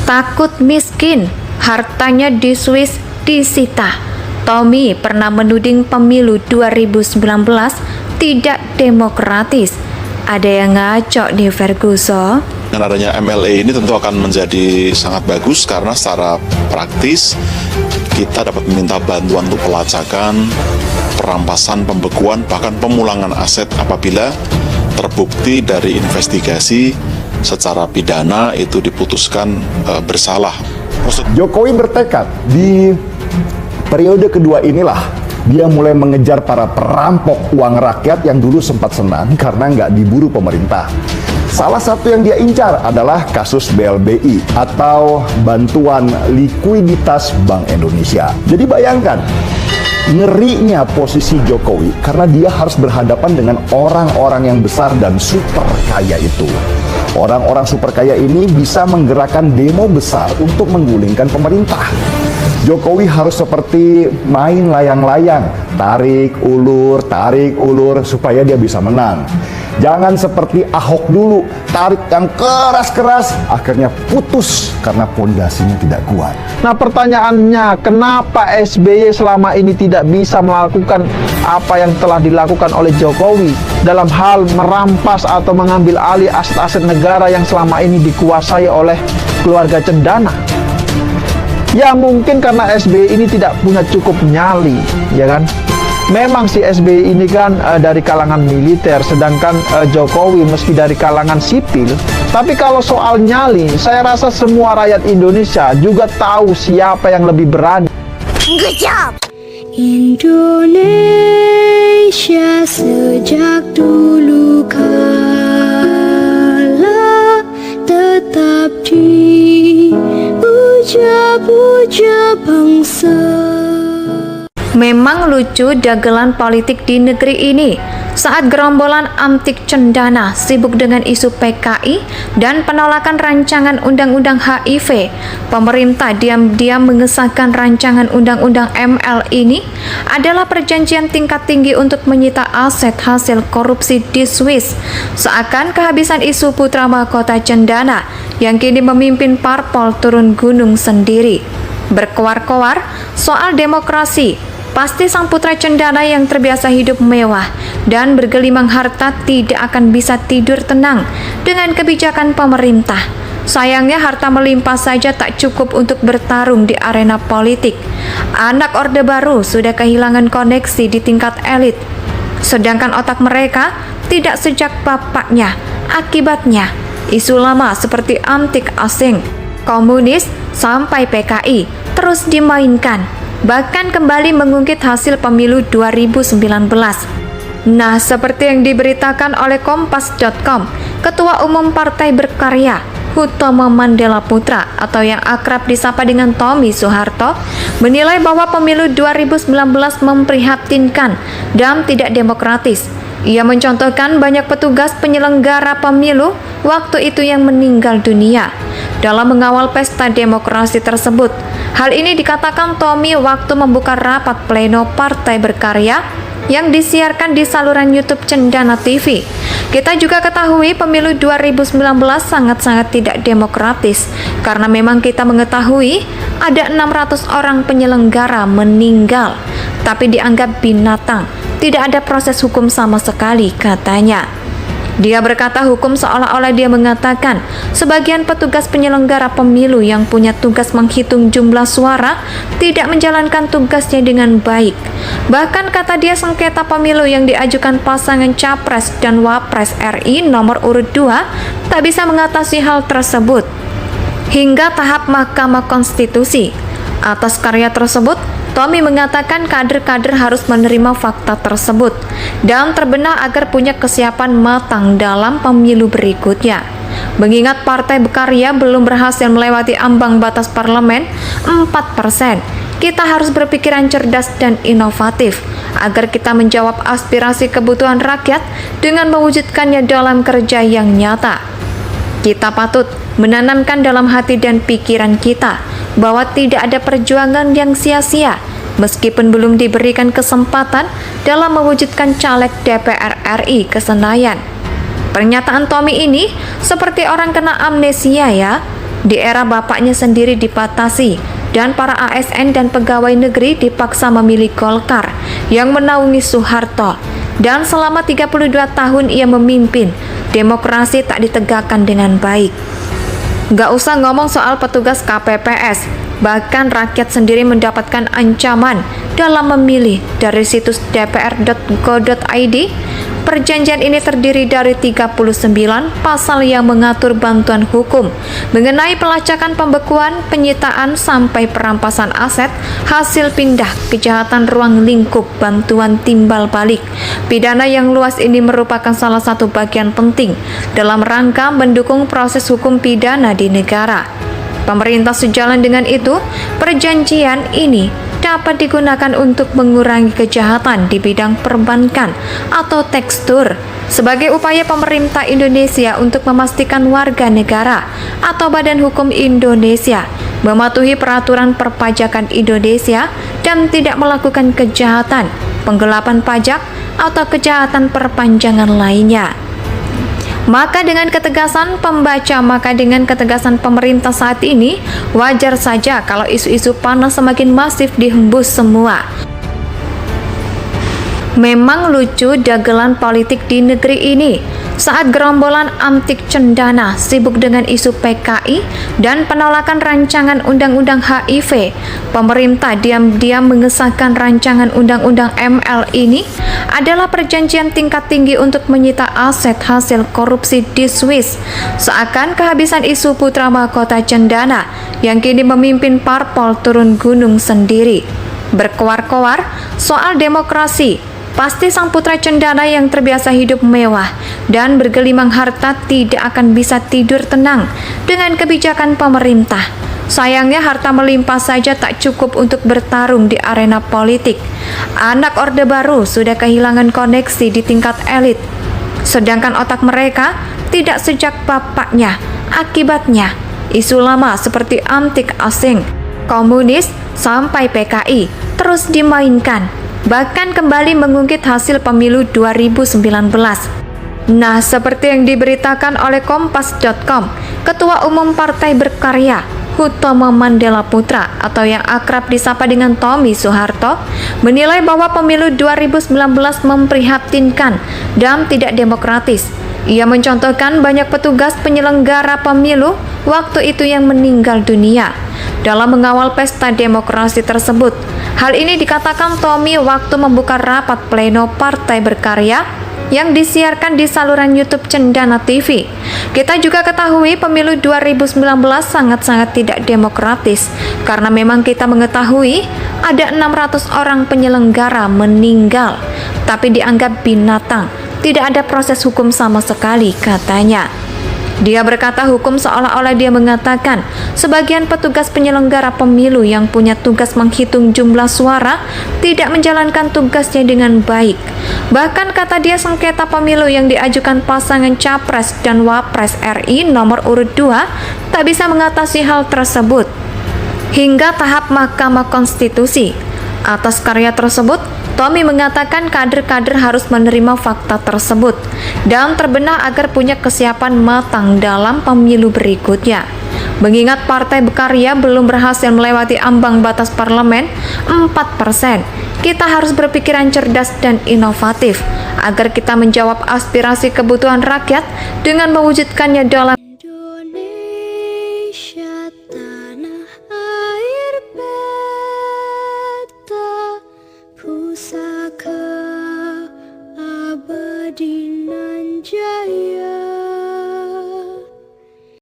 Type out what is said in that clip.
Takut miskin, hartanya di Swiss disita. Tommy pernah menuding pemilu 2019 tidak demokratis. Ada yang ngaco nih Ferguson. Dengan adanya MLA ini tentu akan menjadi sangat bagus karena secara praktis kita dapat meminta bantuan untuk pelacakan, perampasan, pembekuan, bahkan pemulangan aset apabila terbukti dari investigasi secara pidana itu diputuskan bersalah. Jokowi bertekad di periode kedua inilah dia mulai mengejar para perampok uang rakyat yang dulu sempat senang karena nggak diburu pemerintah. Salah satu yang dia incar adalah kasus BLBI atau Bantuan Likuiditas Bank Indonesia. Jadi bayangkan, ngerinya posisi Jokowi karena dia harus berhadapan dengan orang-orang yang besar dan super kaya itu. Orang-orang super kaya ini bisa menggerakkan demo besar untuk menggulingkan pemerintah. Jokowi harus seperti main layang-layang, tarik ulur supaya dia bisa menang. Jangan seperti Ahok dulu, tarik yang keras-keras, akhirnya putus karena pondasinya tidak kuat. Nah pertanyaannya, kenapa SBY selama ini tidak bisa melakukan apa yang telah dilakukan oleh Jokowi dalam hal merampas atau mengambil alih aset-aset negara yang selama ini dikuasai oleh keluarga Cendana? Ya mungkin karena SBY ini tidak punya cukup nyali, ya kan? Memang si SBY ini kan dari kalangan militer, sedangkan Jokowi meski dari kalangan sipil. Tapi kalau soal nyali, saya rasa semua rakyat Indonesia juga tahu siapa yang lebih berani. Good job! Indonesia sejak dulu kala tetap dipuja-puja bangsa. Memang lucu dagelan politik di negeri ini. Saat gerombolan Amtik Cendana sibuk dengan isu PKI dan penolakan rancangan undang-undang HIV, pemerintah diam-diam mengesahkan rancangan undang-undang ML ini adalah perjanjian tingkat tinggi untuk menyita aset hasil korupsi di Swiss. Seakan kehabisan isu putra mahkota Cendana yang kini memimpin parpol turun gunung sendiri. Berkoar-koar soal demokrasi, pasti sang putra Cendana yang terbiasa hidup mewah dan bergelimang harta tidak akan bisa tidur tenang dengan kebijakan pemerintah. Sayangnya harta melimpah saja tak cukup untuk bertarung di arena politik. Anak Orde Baru sudah kehilangan koneksi di tingkat elit, sedangkan otak mereka tidak sejak bapaknya. Akibatnya, isu lama seperti Amtik asing, komunis, sampai PKI terus dimainkan, bahkan kembali mengungkit hasil pemilu 2019. Nah, seperti yang diberitakan oleh Kompas.com, Ketua Umum Partai Berkarya, Hutomo Mandela Putra atau yang akrab disapa dengan Tommy Soeharto, menilai bahwa pemilu 2019 memprihatinkan dan tidak demokratis. Ia mencontohkan banyak petugas penyelenggara pemilu waktu itu yang meninggal dunia dalam mengawal pesta demokrasi tersebut. Hal ini dikatakan Tommy waktu membuka rapat pleno Partai Berkarya yang disiarkan di saluran YouTube Cendana TV. Kita juga ketahui pemilu 2019 sangat-sangat tidak demokratis karena memang kita mengetahui ada 600 orang penyelenggara meninggal, tapi dianggap binatang. Tidak ada proses hukum sama sekali, katanya. Dia berkata hukum seolah-olah dia mengatakan sebagian petugas penyelenggara pemilu yang punya tugas menghitung jumlah suara tidak menjalankan tugasnya dengan baik. Bahkan kata dia sengketa pemilu yang diajukan pasangan Capres dan Wapres RI nomor urut 2 tak bisa mengatasi hal tersebut hingga tahap Mahkamah Konstitusi. Atas karya tersebut, Tommy mengatakan kader-kader harus menerima fakta tersebut dan terbenah agar punya kesiapan matang dalam pemilu berikutnya. Mengingat Partai Berkarya belum berhasil melewati ambang batas parlemen 4%, kita harus berpikiran cerdas dan inovatif agar kita menjawab aspirasi kebutuhan rakyat dengan mewujudkannya dalam kerja yang nyata. Kita patut menanamkan dalam hati dan pikiran kita bahwa tidak ada perjuangan yang sia-sia meskipun belum diberikan kesempatan dalam mewujudkan caleg DPR RI ke Senayan. Pernyataan Tommy ini seperti orang kena amnesia ya. Di era bapaknya sendiri dibatasi dan para ASN dan pegawai negeri dipaksa memilih Golkar yang menaungi Soeharto. Dan selama 32 tahun ia memimpin, demokrasi tak ditegakkan dengan baik. Gak usah ngomong soal petugas KPPS, bahkan rakyat sendiri mendapatkan ancaman dalam memilih dari situs dpr.go.id. Perjanjian ini terdiri dari 39 pasal yang mengatur bantuan hukum mengenai pelacakan, pembekuan, penyitaan, sampai perampasan aset hasil pindah kejahatan ruang lingkup bantuan timbal balik. Pidana yang luas ini merupakan salah satu bagian penting dalam rangka mendukung proses hukum pidana di negara. Pemerintah sejalan dengan itu, perjanjian ini dapat digunakan untuk mengurangi kejahatan di bidang perbankan atau tekstur sebagai upaya pemerintah Indonesia untuk memastikan warga negara atau Badan Hukum Indonesia mematuhi peraturan perpajakan Indonesia dan tidak melakukan kejahatan, penggelapan pajak, atau kejahatan perpanjangan lainnya. Maka dengan ketegasan pemerintah saat ini, wajar saja kalau isu-isu panas semakin masif dihembus semua. Memang lucu dagelan politik di negeri ini. Saat gerombolan Amtik Cendana sibuk dengan isu PKI dan penolakan rancangan undang-undang HIV, pemerintah diam-diam mengesahkan rancangan undang-undang ML ini adalah perjanjian tingkat tinggi untuk menyita aset hasil korupsi di Swiss. Seakan kehabisan isu putra mahkota Cendana yang kini memimpin parpol turun gunung sendiri. Berkoar-koar soal demokrasi, pasti sang putra Cendana yang terbiasa hidup mewah dan bergelimang harta tidak akan bisa tidur tenang dengan kebijakan pemerintah. Sayangnya harta melimpah saja tak cukup untuk bertarung di arena politik. Anak Orde Baru sudah kehilangan koneksi di tingkat elit, sedangkan otak mereka tidak sejak bapaknya. Akibatnya, isu lama seperti Amtik asing, komunis, sampai PKI terus dimainkan, bahkan kembali mengungkit hasil pemilu 2019. Nah, seperti yang diberitakan oleh Kompas.com, Ketua Umum Partai Berkarya Hutomo Mandela Putra atau yang akrab disapa dengan Tommy Soeharto menilai bahwa pemilu 2019 memprihatinkan dan tidak demokratis. Ia mencontohkan banyak petugas penyelenggara pemilu waktu itu yang meninggal dunia dalam mengawal pesta demokrasi tersebut. Hal ini dikatakan Tommy waktu membuka rapat pleno Partai Berkarya yang disiarkan di saluran YouTube Cendana TV. Kita juga ketahui pemilu 2019 sangat-sangat tidak demokratis karena memang kita mengetahui ada 600 orang penyelenggara meninggal, tapi dianggap binatang, tidak ada proses hukum sama sekali, katanya. Dia berkata hukum seolah-olah dia mengatakan sebagian petugas penyelenggara pemilu yang punya tugas menghitung jumlah suara tidak menjalankan tugasnya dengan baik. Bahkan kata dia sengketa pemilu yang diajukan pasangan Capres dan Wapres RI nomor urut 2 tak bisa mengatasi hal tersebut hingga tahap Mahkamah Konstitusi. Atas karya tersebut, Tommy mengatakan kader-kader harus menerima fakta tersebut dan terbenah agar punya kesiapan matang dalam pemilu berikutnya. Mengingat Partai Berkarya belum berhasil melewati ambang batas parlemen 4%, kita harus berpikiran cerdas dan inovatif agar kita menjawab aspirasi kebutuhan rakyat dengan mewujudkannya dalam Indonesia tanah air beta pusaka abadi nan jaya.